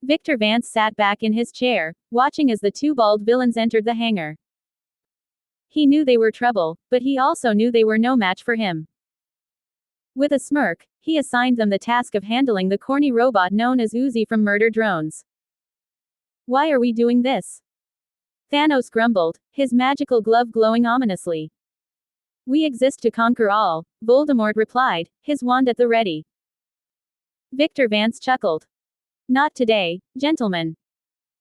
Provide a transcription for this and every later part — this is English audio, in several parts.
Victor Vance sat back in his chair, watching as the two bald villains entered the hangar. He knew they were trouble, but he also knew they were no match for him. With a smirk, he assigned them the task of handling the corny robot known as Uzi from Murder Drones. "Why are we doing this?" Thanos grumbled, his magical glove glowing ominously. "We exist to conquer all," Voldemort replied, his wand at the ready. Victor Vance chuckled. "Not today, gentlemen.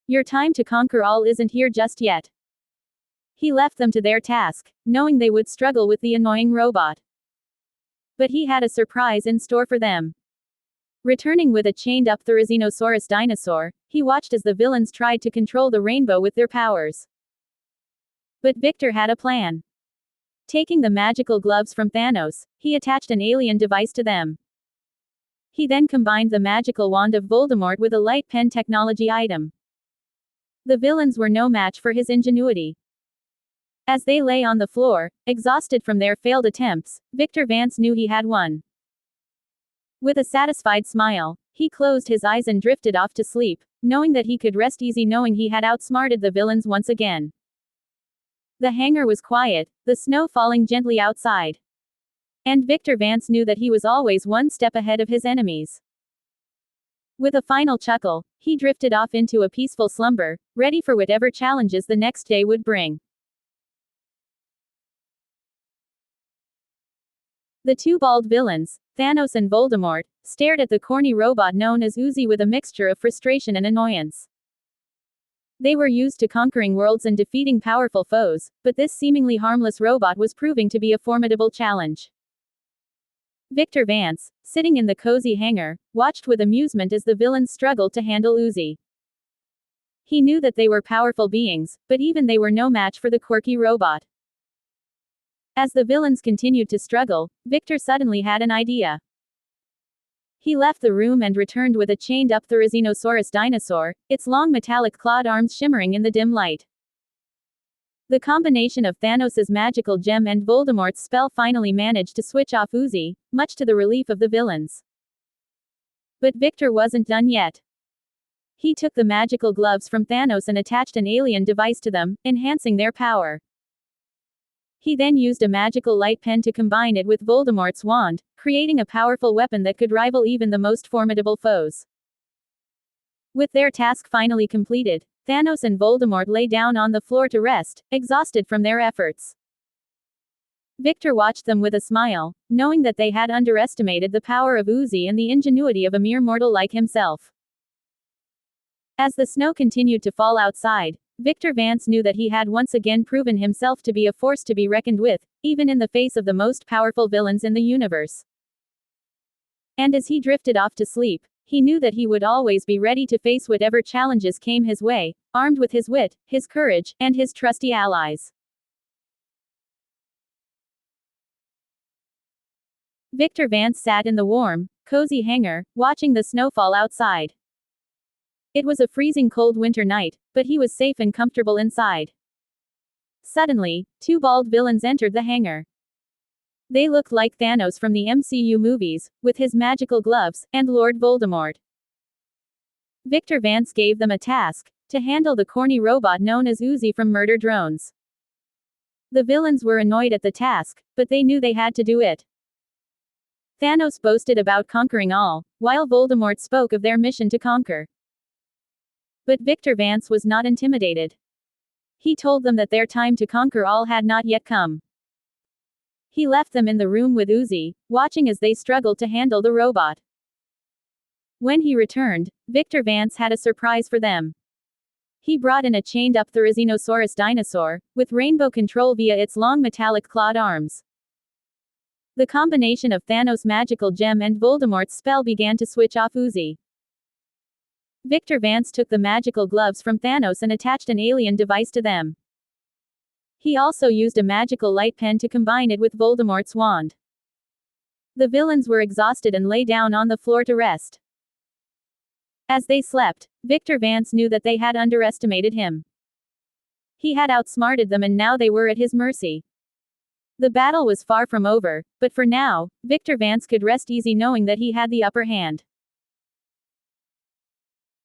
Your time to conquer all isn't here just yet." He left them to their task, knowing they would struggle with the annoying robot. But he had a surprise in store for them. Returning with a chained-up Therizinosaurus dinosaur, he watched as the villains tried to control the rainbow with their powers. But Victor had a plan. Taking the magical gloves from Thanos, he attached an alien device to them. He then combined the magical wand of Voldemort with a light pen technology item. The villains were no match for his ingenuity. As they lay on the floor, exhausted from their failed attempts, Victor Vance knew he had won. With a satisfied smile, he closed his eyes and drifted off to sleep, knowing that he could rest easy knowing he had outsmarted the villains once again. The hangar was quiet, the snow falling gently outside. And Victor Vance knew that he was always one step ahead of his enemies. With a final chuckle, he drifted off into a peaceful slumber, ready for whatever challenges the next day would bring. The two bald villains, Thanos and Voldemort, stared at the corny robot known as Uzi with a mixture of frustration and annoyance. They were used to conquering worlds and defeating powerful foes, but this seemingly harmless robot was proving to be a formidable challenge. Victor Vance, sitting in the cozy hangar, watched with amusement as the villains struggled to handle Uzi. He knew that they were powerful beings, but even they were no match for the quirky robot. As the villains continued to struggle, Victor suddenly had an idea. He left the room and returned with a chained-up Therizinosaurus dinosaur, its long metallic clawed arms shimmering in the dim light. The combination of Thanos' magical gem and Voldemort's spell finally managed to switch off Uzi, much to the relief of the villains. But Victor wasn't done yet. He took the magical gloves from Thanos and attached an alien device to them, enhancing their power. He then used a magical light pen to combine it with Voldemort's wand, creating a powerful weapon that could rival even the most formidable foes. With their task finally completed, Thanos and Voldemort lay down on the floor to rest, exhausted from their efforts. Victor watched them with a smile, knowing that they had underestimated the power of Uzi and the ingenuity of a mere mortal like himself. As the snow continued to fall outside, Victor Vance knew that he had once again proven himself to be a force to be reckoned with, even in the face of the most powerful villains in the universe. And as he drifted off to sleep, he knew that he would always be ready to face whatever challenges came his way, armed with his wit, his courage, and his trusty allies. Victor Vance sat in the warm, cozy hangar, watching the snowfall outside. It was a freezing cold winter night, but he was safe and comfortable inside. Suddenly, two bald villains entered the hangar. They looked like Thanos from the MCU movies, with his magical gloves, and Lord Voldemort. Victor Vance gave them a task: to handle the corny robot known as Uzi from Murder Drones. The villains were annoyed at the task, but they knew they had to do it. Thanos boasted about conquering all, while Voldemort spoke of their mission to conquer. But Victor Vance was not intimidated. He told them that their time to conquer all had not yet come. He left them in the room with Uzi, watching as they struggled to handle the robot. When he returned, Victor Vance had a surprise for them. He brought in a chained-up Therizinosaurus dinosaur, with rainbow control via its long metallic clawed arms. The combination of Thanos' magical gem and Voldemort's spell began to switch off Uzi. Victor Vance took the magical gloves from Thanos and attached an alien device to them. He also used a magical light pen to combine it with Voldemort's wand. The villains were exhausted and lay down on the floor to rest. As they slept, Victor Vance knew that they had underestimated him. He had outsmarted them and now they were at his mercy. The battle was far from over, but for now, Victor Vance could rest easy knowing that he had the upper hand.